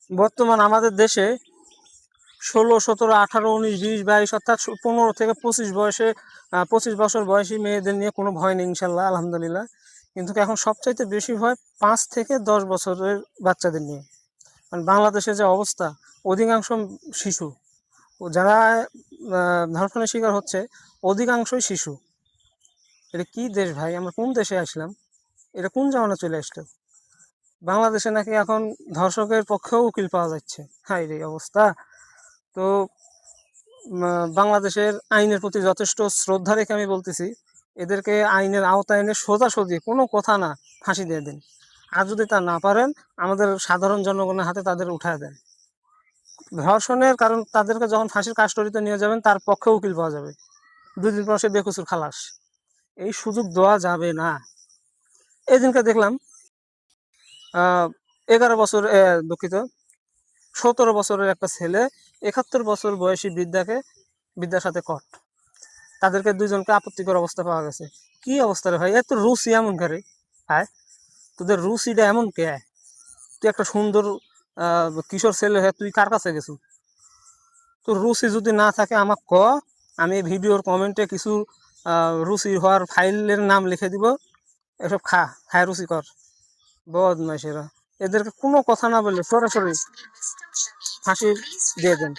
বর্তমান আমাদের দেশে 16, 17, 18, 19, 20, 22 অর্থাৎ 15 থেকে 25 বয়সে 25 বছর বয়সী মেয়েদের নিয়ে কোনো ভয় নেই ইনশাল্লাহ, আলহামদুলিল্লাহ। কিন্তু এখন সবচাইতে বেশি ভয় 5 থেকে 10 বছরের বাচ্চাদের নিয়ে। কারণ বাংলাদেশের যে অবস্থা, অধিকাংশ শিশু ও যারা ধর্ষণের শিকার হচ্ছে অধিকাংশই শিশু। এটা কি দেশ ভাই? আমরা কোন দেশে আসলাম? এটা কোন জামানা চলে আসলো? বাংলাদেশে নাকি এখন ধর্ষকের পক্ষেও উকিল পাওয়া যাচ্ছে। হাই রে অবস্থা! তো বাংলাদেশের আইনের প্রতি যথেষ্ট শ্রদ্ধা রেখে আমি বলতেছি, এদেরকে আইনের আওতায় এনে সোজাসুজি, কোনো কথা না, ফাঁসি দিয়ে দিন। আর যদি তা না পারেন, আমাদের সাধারণ জনগণের হাতে তাদের উঠায় দেন। ধর্ষণের কারণ তাদেরকে যখন ফাঁসির কাস্টডিতে নিয়ে যাবেন, তার পক্ষে উকিল পাওয়া যাবে, 2 দিন পর সে বেকসুর খালাস। এই সুযোগ দেওয়া যাবে না। এই দিনকে দেখলাম 11 বছর, দুঃখিত, 17 বছরের একটা ছেলে 71 বছর বয়সী বিদ্যার সাথে কট। তাদেরকে 2জনকে আপত্তিকর অবস্থা পাওয়া গেছে। কি অবস্থা রে ভাই? এত রুচি এমন করে? হ্যাঁ, তোদের রুচিটা এমন কে? তুই একটা সুন্দর কিশোর ছেলে হয়ে তুই কার কাছে গেছু? তোর রুচি যদি না থাকে আমাকে ক, আমি ভিডিওর কমেন্টে কিছু রুচি হওয়ার ফাইলের নাম লিখে দিব। এসব খায় রুচি কর। বদমাইশেরা, এদেরকে কোনো কথা না বললে সরাসরি ফাঁসি দিয়ে দেন।